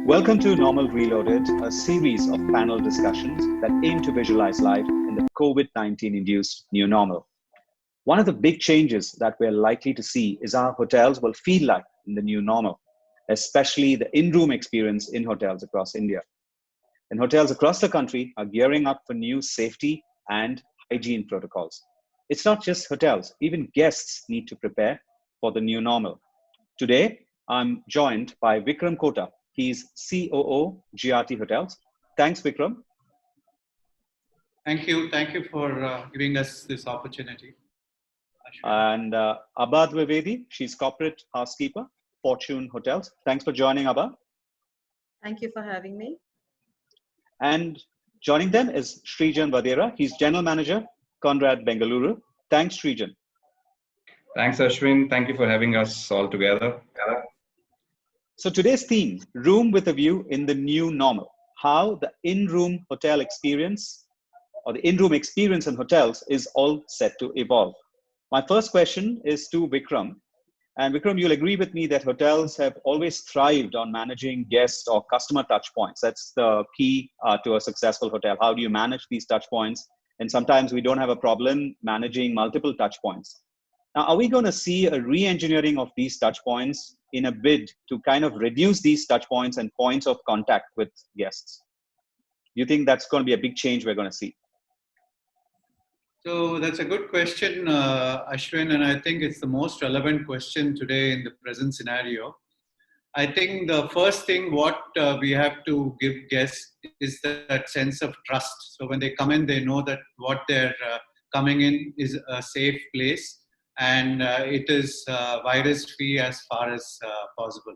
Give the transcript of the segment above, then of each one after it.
Welcome to Normal Reloaded, a series of panel discussions that aim to visualize life in the COVID-19 induced new normal. One of the big changes that we're likely to see is how hotels will feel like in the new normal, especially the in-room experience in hotels across India. And hotels across the country are gearing up for new safety and hygiene protocols. It's not just hotels, even guests need to prepare for the new normal. Today, I'm joined by Vikram Kota. He's COO, GRT Hotels. Thanks, Vikram. Thank you. Thank you for giving us this opportunity. And Abha Dwivedi, she's Corporate Housekeeper, Fortune Hotels. Thanks for joining, Abha. Thank you for having me. And joining them is Srijan Vadera. He's General Manager, Conrad Bengaluru. Thanks, Srijan. Thanks, Ashwin. Thank you for having us all together. So today's theme, Room with a View in the New Normal. How the in-room hotel experience or the in-room experience in hotels is all set to evolve. My first question is to Vikram. And Vikram, you'll agree with me that hotels have always thrived on managing guest or customer touch points. That's the key to a successful hotel. How do you manage these touch points? And sometimes we don't have a problem managing multiple touch points. Now, are we going to see a re-engineering of these touch points in a bid to kind of reduce these touch points and points of contact with guests? Do you think that's going to be a big change we're going to see? So that's a good question, Ashwin, and I think it's the most relevant question today in the present scenario. I think the first thing what we have to give guests is that sense of trust. So when they come in, they know that what they're coming in is a safe place and it is virus-free as far as possible.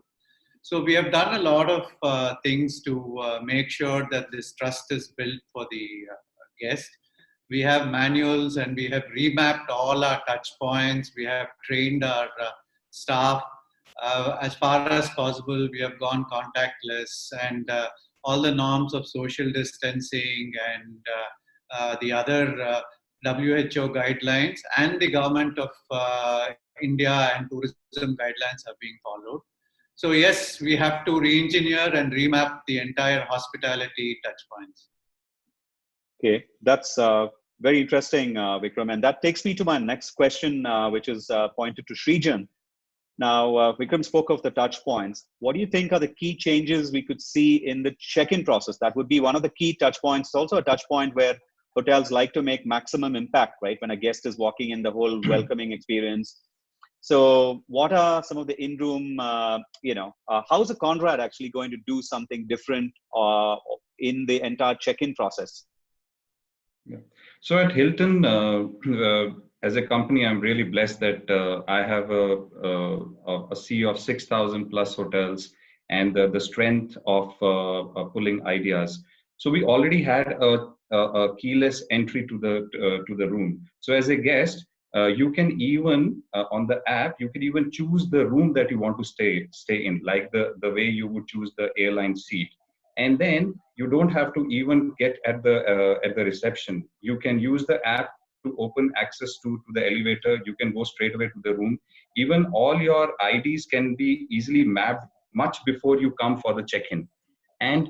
So we have done a lot of things to make sure that this trust is built for the guest. We have manuals and we have remapped all our touch points. We have trained our staff. As far as possible, we have gone contactless and all the norms of social distancing and the other WHO guidelines and the government of India and tourism guidelines are being followed. So yes, we have to re-engineer and remap the entire hospitality touch points. Okay, that's very interesting, Vikram. And that takes me to my next question, which is pointed to Srijan. Now, Vikram spoke of the touch points. What do you think are the key changes we could see in the check-in process? That would be one of the key touch points. It's also a touch point where hotels like to make maximum impact, right? When a guest is walking in, the whole welcoming experience. So what are some of the in-room, how's a Conrad actually going to do something different in the entire check-in process? Yeah. So at Hilton, as a company, I'm really blessed that I have a sea of 6,000 plus hotels and the strength of pulling ideas. So we already had a keyless entry to the room. So as a guest, you can even on the app, you can even choose the room that you want to stay in, like the way you would choose the airline seat. And then you don't have to even get at the reception. You can use the app to open access to the elevator. You can go straight away to the room. Even all your IDs can be easily mapped much before you come for the check-in. And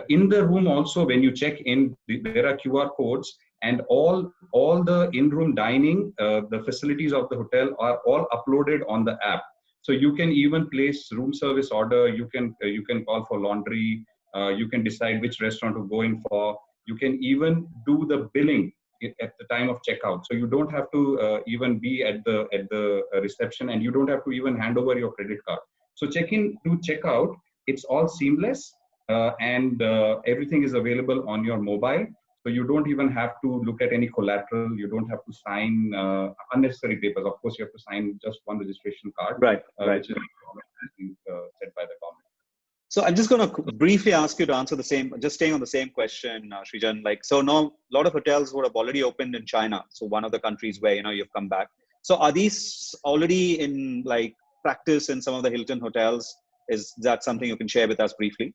in the room also, when you check in, there are QR codes, and all the in-room dining, the facilities of the hotel are all uploaded on the app. So you can even place room service order. You can call for laundry. You can decide which restaurant to go in for. You can even do the billing at the time of checkout. So you don't have to even be at the reception, and you don't have to even hand over your credit card. So check-in to checkout, it's all seamless, and everything is available on your mobile. So you don't even have to look at any collateral. You don't have to sign unnecessary papers. Of course, you have to sign just one registration card, right. Which is set by the government. So I'm just going to briefly ask you to answer the same, just staying on the same question, Srijan. Like, so now a lot of hotels would have already opened in China. So one of the countries where, you've come back. So are these already in like practice in some of the Hilton hotels? Is that something you can share with us briefly?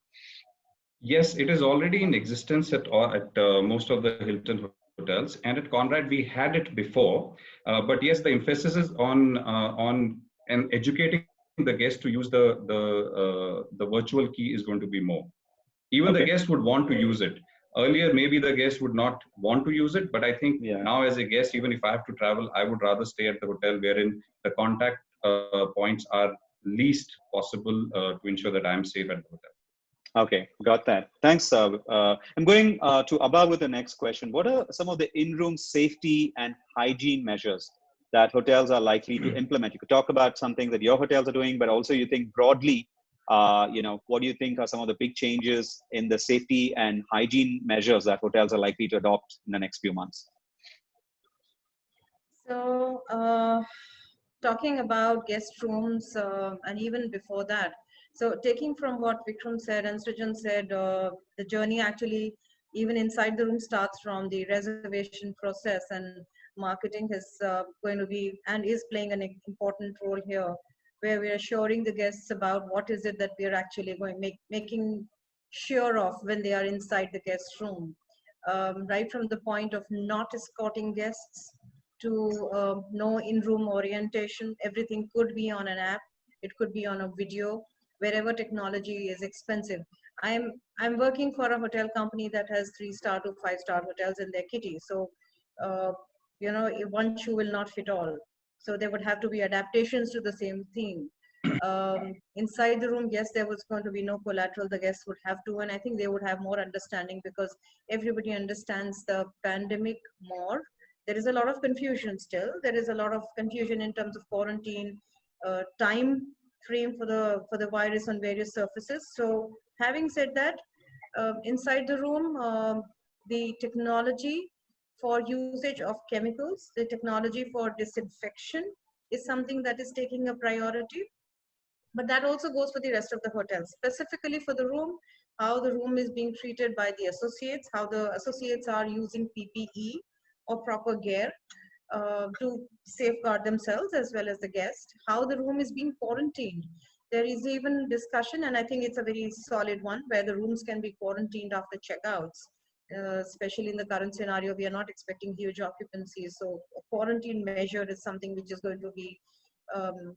Yes, it is already in existence at most of the Hilton hotels, and at Conrad we had it before. But yes, the emphasis is on educating the guest to use the virtual key is going to be more. Even the Okay. guest would want to use it. Earlier, maybe the guest would not want to use it, but I think Yeah. now as a guest, even if I have to travel, I would rather stay at the hotel wherein the contact points are least possible to ensure that I'm safe at the hotel. Okay, got that. Thanks. I'm going to Abba with the next question. What are some of the in-room safety and hygiene measures that hotels are likely to implement? You could talk about something that your hotels are doing, but also you think broadly, what do you think are some of the big changes in the safety and hygiene measures that hotels are likely to adopt in the next few months? So, talking about guest rooms, and even before that, so taking from what Vikram said and Srijan said, the journey actually, even inside the room, starts from the reservation process, and marketing is going to be and is playing an important role here, where we are assuring the guests about what is it that we are actually making sure of when they are inside the guest room, right from the point of not escorting guests to no in-room orientation. Everything could be on an app. It could be on a video, wherever technology is expensive. I'm working for a hotel company that has 3-star to 5-star hotels in their kitty. So, uh, one shoe will not fit all. So there would have to be adaptations to the same theme. Inside the room, yes, there was going to be no collateral. The guests would have to, and I think they would have more understanding because everybody understands the pandemic more. There is a lot of confusion still. There is a lot of confusion in terms of quarantine, time frame for the virus on various surfaces. So having said that, inside the room, the technology for usage of chemicals, the technology for disinfection is something that is taking a priority. But that also goes for the rest of the hotel, specifically for the room, how the room is being treated by the associates, how the associates are using PPE or proper gear to safeguard themselves as well as the guest, how the room is being quarantined. There is even discussion, and I think it's a very solid one, where the rooms can be quarantined after checkouts. Especially in the current scenario, we are not expecting huge occupancy. So a quarantine measure is something which is going to be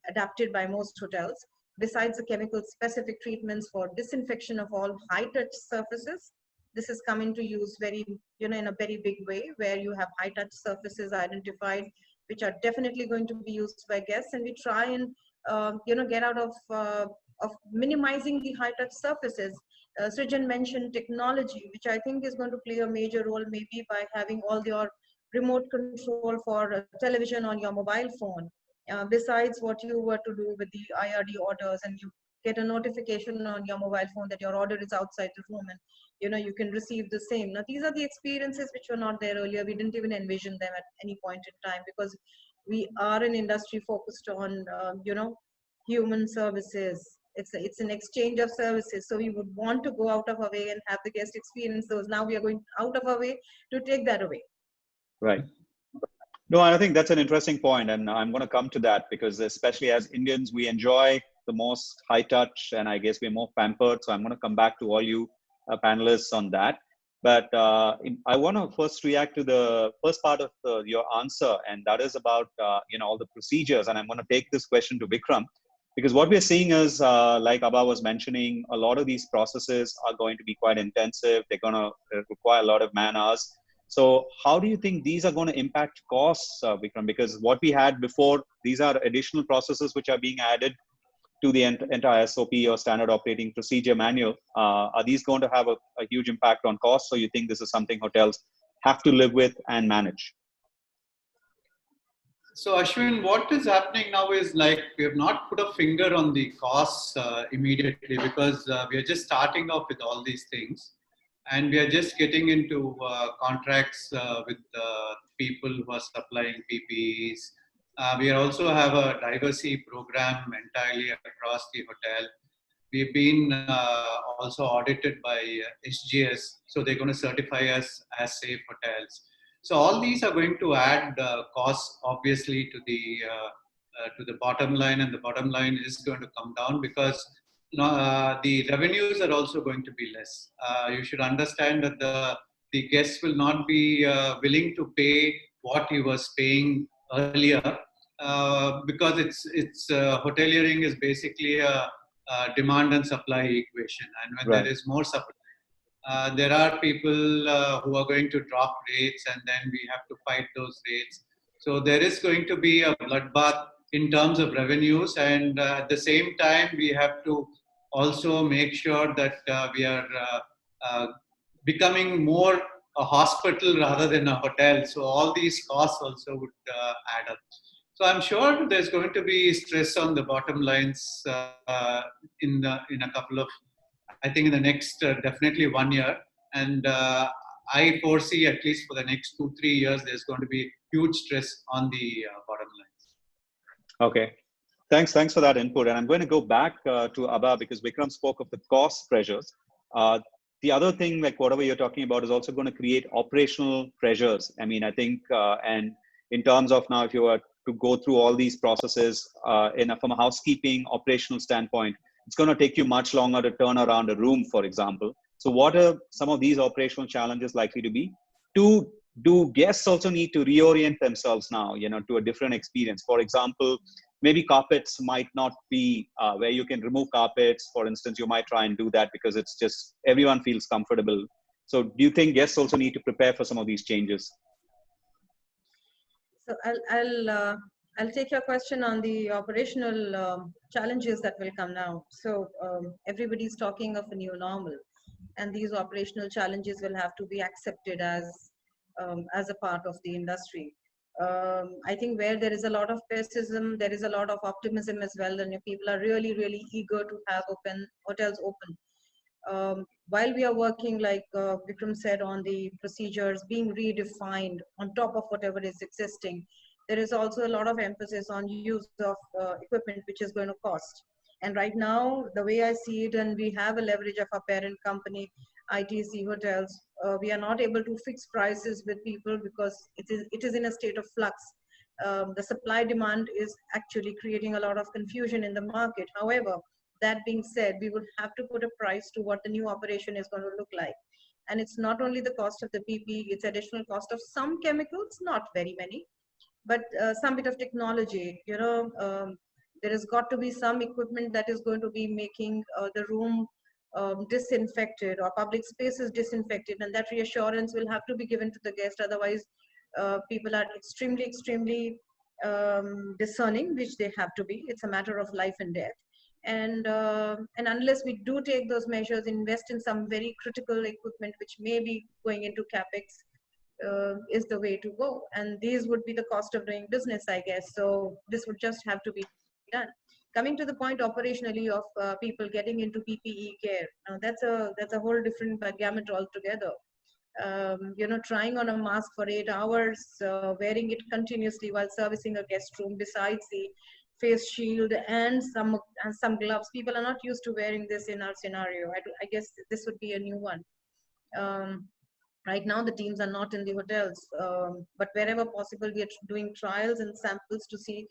adapted by most hotels. Besides the chemical specific treatments for disinfection of all high touch surfaces, this is coming to use very, in a very big way, where you have high touch surfaces identified, which are definitely going to be used by guests. And we try and, get out of minimizing the high touch surfaces. Srijan mentioned technology, which I think is going to play a major role, maybe by having all your remote control for television on your mobile phone. Besides what you were to do with the IRD orders, and you get a notification on your mobile phone that your order is outside the room, and you can receive the same. Now these are the experiences which were not there earlier. We didn't even envision them at any point in time, because we are an industry focused on human services. It's an exchange of services, so we would want to go out of our way and have the guest experience those. Now we are going out of our way to take that away. Right. No, I think that's an interesting point, and I'm going to come to that because, especially as Indians, we enjoy the most high touch, and I guess we're more pampered. So I'm going to come back to all you panelists on that. But I want to first react to the first part of your answer, and that is about all the procedures. And I'm going to take this question to Vikram, because what we're seeing is, like Abba was mentioning, a lot of these processes are going to be quite intensive. They're going to require a lot of man hours. So how do you think these are going to impact costs, Vikram? Because what we had before, these are additional processes which are being added to the entire SOP or standard operating procedure manual. Are these going to have a huge impact on costs? So you think this is something hotels have to live with and manage? So Ashwin, what is happening now is, like, we have not put a finger on the costs immediately, because we are just starting off with all these things. And we are just getting into contracts with people who are supplying PPEs. We also have a diversity program entirely across the hotel. We've been also audited by SGS, so they're going to certify us as safe hotels. So all these are going to add costs, obviously, to the bottom line, and the bottom line is going to come down because the revenues are also going to be less. You should understand that the guests will not be willing to pay what he was paying earlier, because it's hoteliering is basically a demand and supply equation, and when Right. there is more supply, There are people who are going to drop rates, and then we have to fight those rates. So there is going to be a bloodbath in terms of revenues, and at the same time, we have to also make sure that we are becoming more a hospital rather than a hotel. So all these costs also would add up. So I'm sure there's going to be stress on the bottom lines in a couple of, I think in the next definitely 1 year, and I foresee at least for the next 2-3 years there's going to be huge stress on the bottom lines. Okay. Thanks for that input. And I'm going to go back to Abha because Vikram spoke of the cost pressures. The other thing, like whatever you're talking about, is also going to create operational pressures. I mean, I think, and in terms of now, if you were to go through all these processes from a housekeeping operational standpoint, it's going to take you much longer to turn around a room, for example. So what are some of these operational challenges likely to be? Do guests also need to reorient themselves now, to a different experience? For example, maybe carpets might not be where you can remove carpets. For instance, you might try and do that because it's just everyone feels comfortable. So do you think guests also need to prepare for some of these changes? So I'll take your question on the operational challenges that will come now. So everybody's talking of a new normal, and these operational challenges will have to be accepted as a part of the industry. I think where there is a lot of pessimism, there is a lot of optimism as well, and people are really, really eager to have hotels open. While we are working, like Vikram said, on the procedures being redefined on top of whatever is existing, there is also a lot of emphasis on use of equipment, which is going to cost. And right now, the way I see it, and we have a leverage of our parent company, ITC Hotels, we are not able to fix prices with people because it is in a state of flux. The supply demand is actually creating a lot of confusion in the market. However, that being said, we would have to put a price to what the new operation is going to look like. And it's not only the cost of the PPE, it's additional cost of some chemicals, not very many, but some bit of technology. There has got to be some equipment that is going to be making the room disinfected or public spaces disinfected, and that reassurance will have to be given to the guest. Otherwise, people are extremely discerning, which they have to be. It's a matter of life and death. And unless we do take those measures, invest in some very critical equipment, which may be going into CapEx, is the way to go. And these would be the cost of doing business, I guess. So this would just have to be done. Coming to the point operationally of people getting into PPE care, now that's a whole different gamut altogether. Trying on a mask for 8 hours, wearing it continuously while servicing a guest room, besides the face shield and some gloves. People are not used to wearing this in our scenario. I guess this would be a new one. Right now, the teams are not in the hotels, but wherever possible, we are doing trials and samples to see,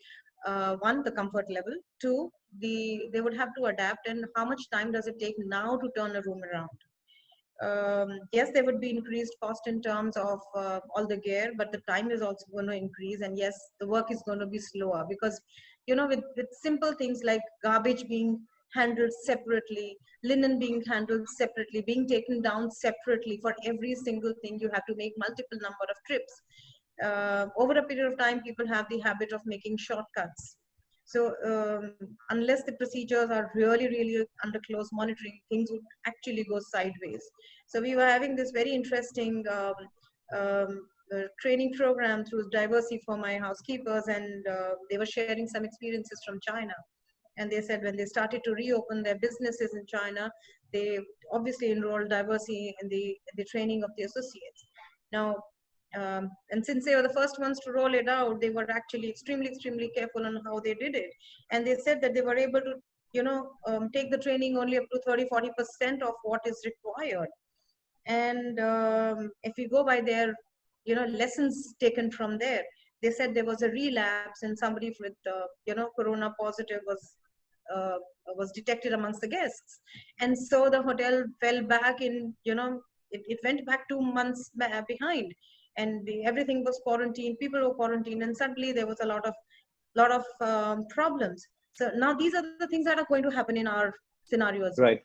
one, the comfort level, two, they would have to adapt, and how much time does it take now to turn a room around. Yes, there would be increased cost in terms of all the gear, but the time is also going to increase, and yes, the work is going to be slower because, with simple things like garbage being handled separately, linen being handled separately, being taken down separately for every single thing, you have to make multiple number of trips. Over a period of time, people have the habit of making shortcuts. So unless the procedures are really, really under close monitoring, things would actually go sideways. So we were having this very interesting training program through Diversity for my housekeepers, and they were sharing some experiences from China. And they said when they started to reopen their businesses in China, they obviously enrolled Diversity in the training of the associates. Now, and since they were the first ones to roll it out, they were actually extremely careful on how they did it. And they said that they were able to, take the training only up to 30-40% of what is required. And if you go by their, lessons taken from there, they said there was a relapse and somebody with, corona positive was detected amongst the guests. And so the hotel fell back in, it went back 2 months behind. And everything was quarantined, people were quarantined, and suddenly there was a lot of problems. So now these are the things that are going to happen in our scenarios. Right.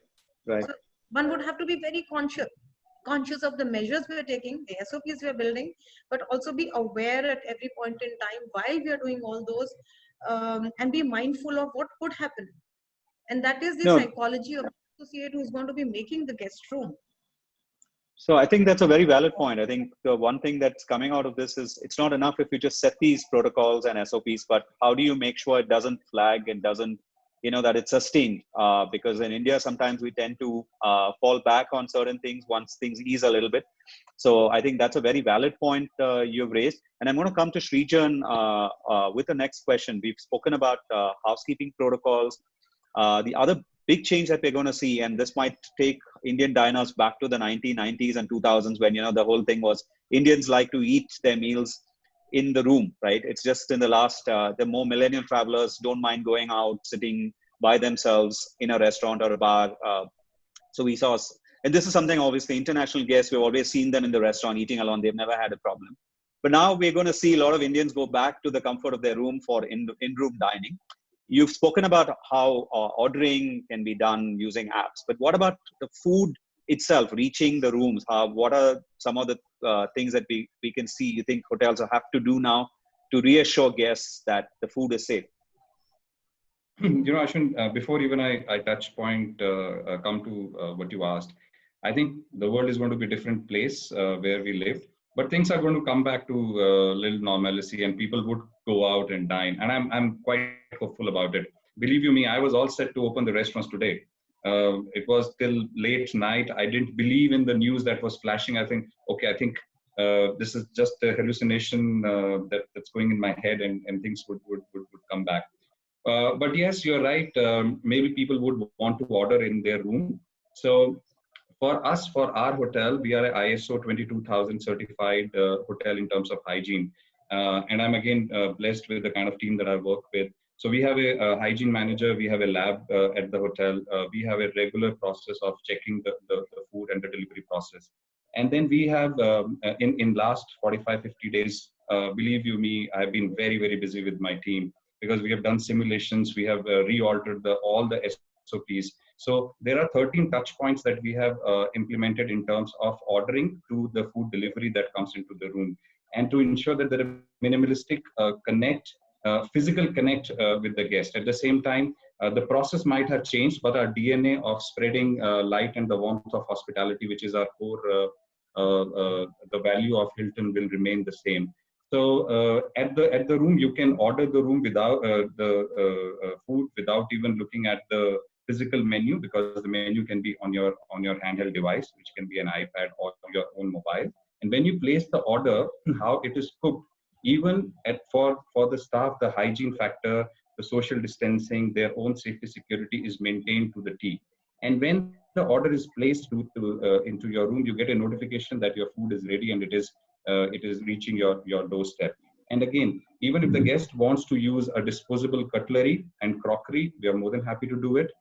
So one would have to be very conscious conscious of the measures we are taking, the SOPs we are building, but also be aware at every point in time while we are doing all those, and be mindful of what could happen. And that is the No, psychology of the associate who is going to be making the guest room. so I think that's a very valid point. I think the one thing that's coming out of this is it's not enough if you just set these protocols and SOPs, but how do you make sure it doesn't flag and doesn't, that it's sustained? Because in India, sometimes we tend to fall back on certain things once things ease a little bit. So I think that's a very valid point you've raised. And I'm going to come to Srijan with the next question. We've spoken about housekeeping protocols. The other big change that we're going to see, and this might take Indian diners back to the 1990s and 2000s when, the whole thing was Indians like to eat their meals in the room, right? It's just in the last, the more millennial travelers don't mind going out, sitting by themselves in a restaurant or a bar. So we saw, and this is something obviously international guests, we've always seen them in the restaurant eating alone. They've never had a problem. But now we're going to see a lot of Indians go back to the comfort of their room for in-room dining. You've spoken about how ordering can be done using apps, but what about the food itself, reaching the rooms? What are some of the things that we can see, you think hotels have to do now to reassure guests that the food is safe? Ashwin, before even I touch point, come to what you asked, I think the world is going to be a different place where we live, but things are going to come back to little normalcy and people would go out and dine. And I'm quite hopeful about it. Believe you me, I was all set to open the restaurants today. It was till late night. I didn't believe in the news that was flashing. I think this is just a hallucination that's going in my head and things would come back. But yes, you're right. Maybe people would want to order in their room. So for us, for our hotel, we are an ISO 22000 certified hotel in terms of hygiene. And I'm again blessed with the kind of team that I work with. So we have a hygiene manager, we have a lab at the hotel, we have a regular process of checking the food and the delivery process. And then we have, in last 45, 50 days, believe you me, I've been very, very busy with my team because we have done simulations, we have re-altered all the SOPs. So there are 13 touch points that we have implemented in terms of ordering to the food delivery that comes into the room, and to ensure that there is minimalistic physical connect with the guest. At the same time, the process might have changed, but our DNA of spreading light and the warmth of hospitality, which is our core, the value of Hilton, will remain the same. So at the room, you can order the room without the food without even looking at the physical menu, because the menu can be on your handheld device, which can be an iPad or your own mobile. And when you place the order, how it is cooked, even for the staff, the hygiene factor, the social distancing, their own safety security is maintained to the T. And when the order is placed into your room, you get a notification that your food is ready and it is reaching your doorstep. And again, even if the guest wants to use a disposable cutlery and crockery, we are more than happy to do it.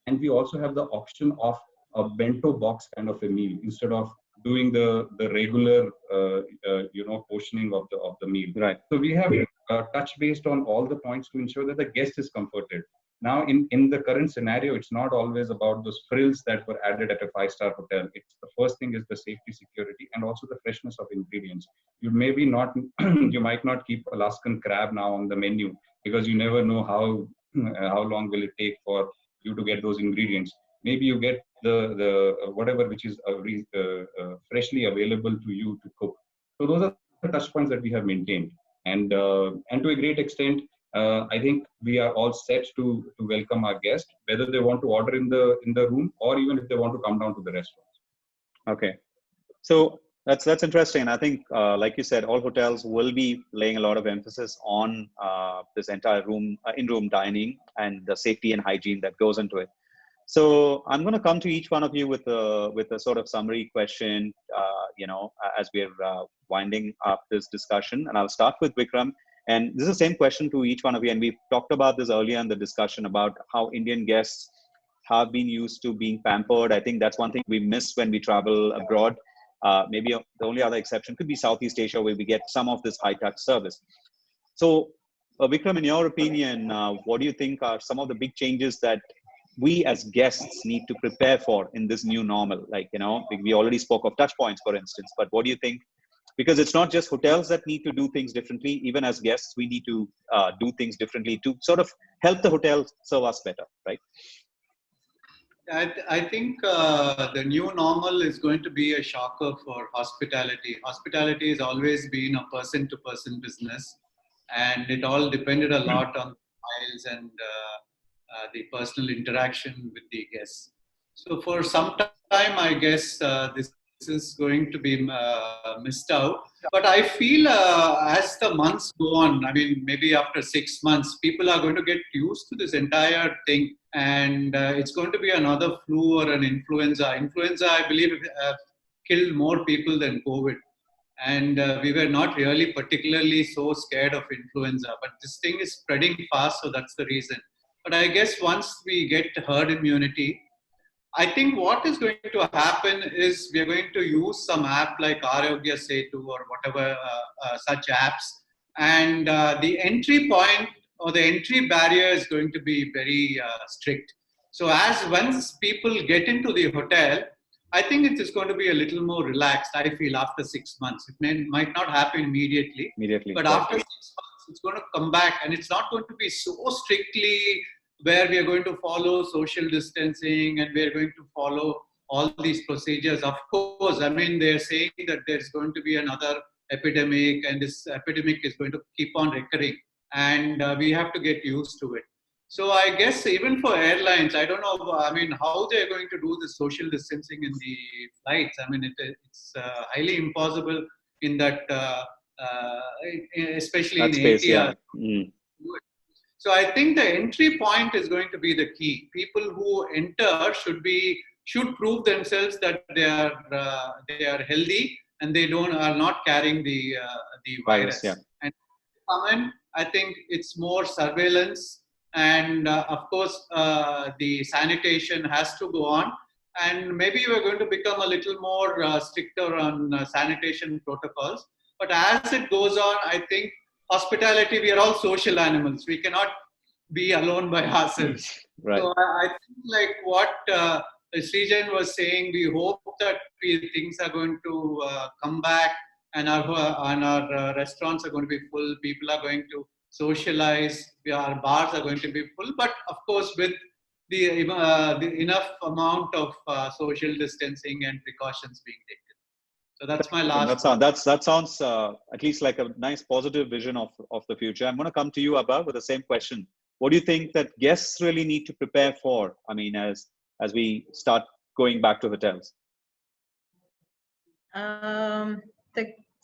And we also have the option of a bento box kind of a meal instead of doing the regular portioning of the meal. Right. So we have touch based on all the points to ensure that the guest is comforted. Now, in the current scenario, it's not always about those frills that were added at a 5-star hotel. It's the first thing is the safety, security, and also the freshness of ingredients. You might not keep Alaskan crab now on the menu because you never know how long will it take for you to get those ingredients. Maybe you get the whatever which is freshly available to you to cook. So those are the touch points that we have maintained, and to a great extent, I think we are all set to welcome our guests, whether they want to order in the room or even if they want to come down to the restaurant. Okay, so that's interesting. And I think, like you said, all hotels will be laying a lot of emphasis on this entire in-room dining and the safety and hygiene that goes into it. So I'm going to come to each one of you with a sort of summary question, as we're winding up this discussion. And I'll start with Vikram. And this is the same question to each one of you. And we've talked about this earlier in the discussion about how Indian guests have been used to being pampered. I think that's one thing we miss when we travel abroad. Maybe the only other exception could be Southeast Asia, where we get some of this high-touch service. So, Vikram, in your opinion, what do you think are some of the big changes that we as guests need to prepare for in this new normal? Like, you know, we already spoke of touch points, for instance, but what do you think? Because it's not just hotels that need to do things differently. Even as guests, we need to do things differently to sort of help the hotel serve us better, right? I think the new normal is going to be a shocker for hospitality. Hospitality has always been a person-to-person business, and it all depended a lot on miles and the personal interaction with the guests. So for some time, I guess this is going to be missed out. But I feel as the months go on, I mean, maybe after 6 months, people are going to get used to this entire thing, and it's going to be another flu or an influenza. Influenza, I believe, killed more people than COVID. And we were not really particularly so scared of influenza, but this thing is spreading fast, so that's the reason. But I guess once we get herd immunity, I think what is going to happen is we are going to use some app like Arogya Setu or whatever such apps, and the entry point or the entry barrier is going to be very strict. So as once people get into the hotel, I think it is going to be a little more relaxed. I feel after 6 months, it might not happen immediately, but after 6 months, it's going to come back, and it's not going to be so strictly where we are going to follow social distancing and we are going to follow all these procedures. Of course, I mean, they're saying that there's going to be another epidemic, and this epidemic is going to keep on recurring, and we have to get used to it. So I guess even for airlines, I don't know, I mean, how they're going to do the social distancing in the flights. I mean, it's highly impossible in that, especially in ATR. Yeah. So I think the entry point is going to be the key. People who enter should prove themselves that they are healthy and they are not carrying the virus. Yeah. And come in, I think it's more surveillance, and of course the sanitation has to go on, and maybe we're going to become a little more stricter on sanitation protocols. But as it goes on, I think hospitality, we are all social animals. We cannot be alone by ourselves. Right. So I think like what Srijan was saying, we hope that things are going to come back, and our restaurants are going to be full. People are going to socialize. Our bars are going to be full. But of course, with the enough amount of social distancing and precautions being taken. So that's my last. That sounds at least like a nice positive vision of the future. I'm going to come to you, Abba, with the same question. What do you think that guests really need to prepare for? I mean, as we start going back to hotels.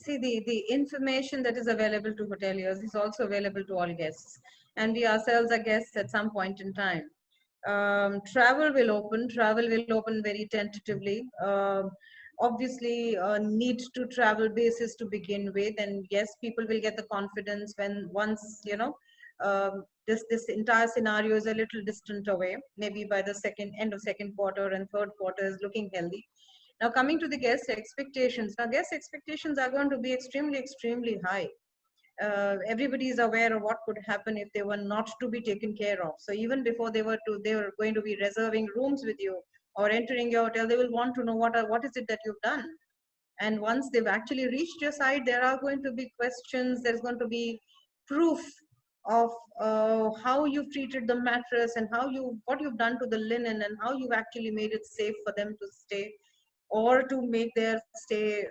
The information that is available to hoteliers is also available to all guests, and we ourselves are guests at some point in time. Travel will open very tentatively. Obviously, need to travel basis to begin with, and yes, people will get the confidence when once this entire scenario is a little distant away. Maybe by the end of second quarter and third quarter is looking healthy. Now coming to the guest expectations. Now guest expectations are going to be extremely high. Everybody is aware of what could happen if they were not to be taken care of. So even before they were going to be reserving rooms with you or entering your hotel, they will want to know what is it that you've done. And once they've actually reached your site, there are going to be questions. There's going to be proof of how you've treated the mattress and what you've done to the linen and how you've actually made it safe for them to stay, or to make their stay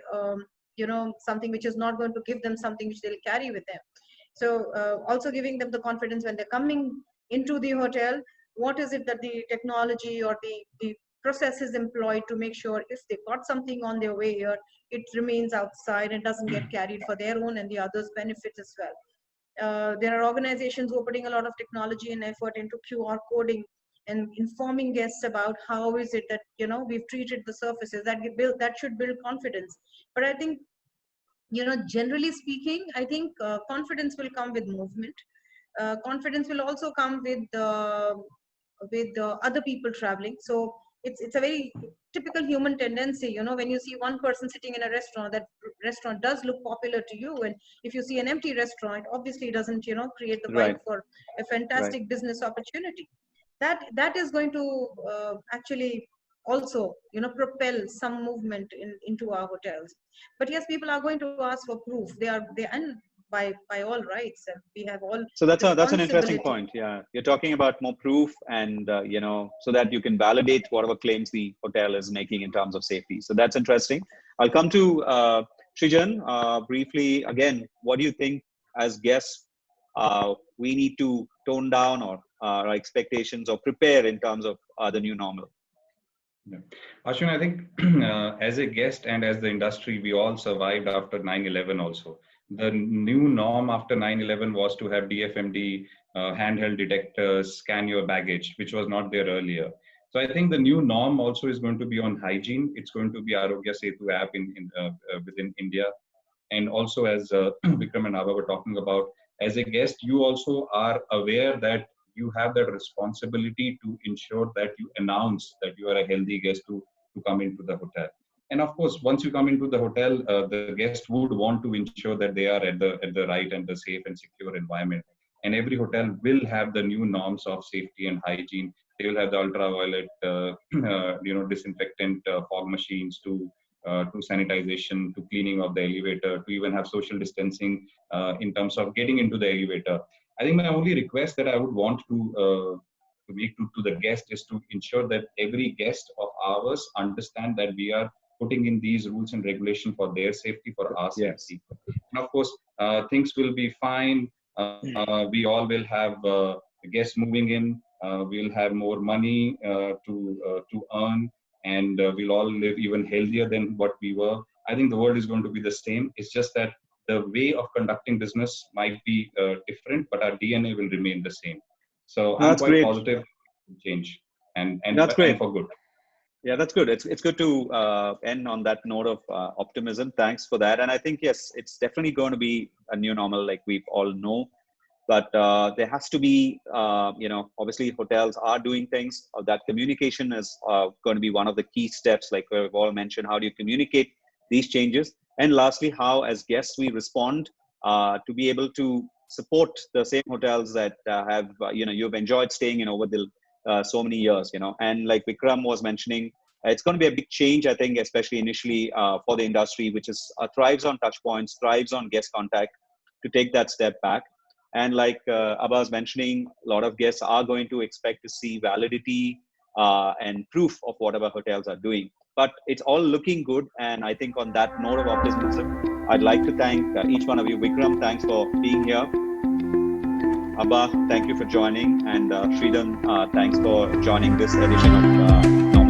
something which is not going to give them something which they'll carry with them. So also giving them the confidence when they're coming into the hotel, what is it that the technology or the process is employed to make sure if they got something on their way here, it remains outside and doesn't get carried for their own and the others' benefit as well. There are organizations who are putting a lot of technology and effort into QR coding and informing guests about how is it that we've treated the surfaces. That should build confidence. But I think generally speaking, I think confidence will come with movement. Confidence will also come with other people traveling. So it's a very typical human tendency. When you see one person sitting in a restaurant, that restaurant does look popular to you, and if you see an empty restaurant, obviously it doesn't create the vibe for a fantastic business opportunity. that is going to actually also, propel some movement into our hotels. But yes, people are going to ask for proof. And by all rights, we have all So that's an interesting responsibility. point. Yeah, you're talking about more proof, and so that you can validate whatever claims the hotel is making in terms of safety. So that's interesting. I'll come to Srijan briefly again. What do you think as guests we need to tone down, or our expectations, or prepare in terms of the new normal? Yeah. Ashwin, I think as a guest and as the industry, we all survived after 9/11 also. The new norm after 9/11 was to have DFMD, handheld detectors, scan your baggage, which was not there earlier. So I think the new norm also is going to be on hygiene. It's going to be Arogya Setu app within India. And also, as Vikram and Abha were talking about, as a guest, you also are aware that you have that responsibility to ensure that you announce that you are a healthy guest to come into the hotel. And of course, once you come into the hotel, the guest would want to ensure that they are at the right and the safe and secure environment. And every hotel will have the new norms of safety and hygiene. They will have the ultraviolet, disinfectant fog machines to sanitization, to cleaning of the elevator, to even have social distancing in terms of getting into the elevator. I think my only request that I would want to make to the guest is to ensure that every guest of ours understand that we are putting in these rules and regulation for their safety, for our safety. Yes. And of course, things will be fine. We all will have guests moving in. We'll have more money to earn, and we'll all live even healthier than what we were. I think the world is going to be the same. It's just that the way of conducting business might be different, but our DNA will remain the same. So I'm quite positive to change, and that's great. And for good. Yeah, that's good. It's good to end on that note of optimism. Thanks for that. And I think, yes, it's definitely going to be a new normal, like we all know. But there has to be, obviously hotels are doing things. That communication is going to be one of the key steps, like we've all mentioned. How do you communicate these changes? And lastly, how as guests we respond to be able to support the same hotels that have, you've enjoyed staying in over the so many years, And like Vikram was mentioning, it's going to be a big change, I think, especially initially for the industry, which is thrives on touch points, thrives on guest contact, to take that step back. And like Abha was mentioning, a lot of guests are going to expect to see validity and proof of whatever hotels are doing. But it's all looking good. And I think on that note of optimism, I'd like to thank each one of you. Vikram, thanks for being here. Abha, thank you for joining. And Srijan, thanks for joining this edition of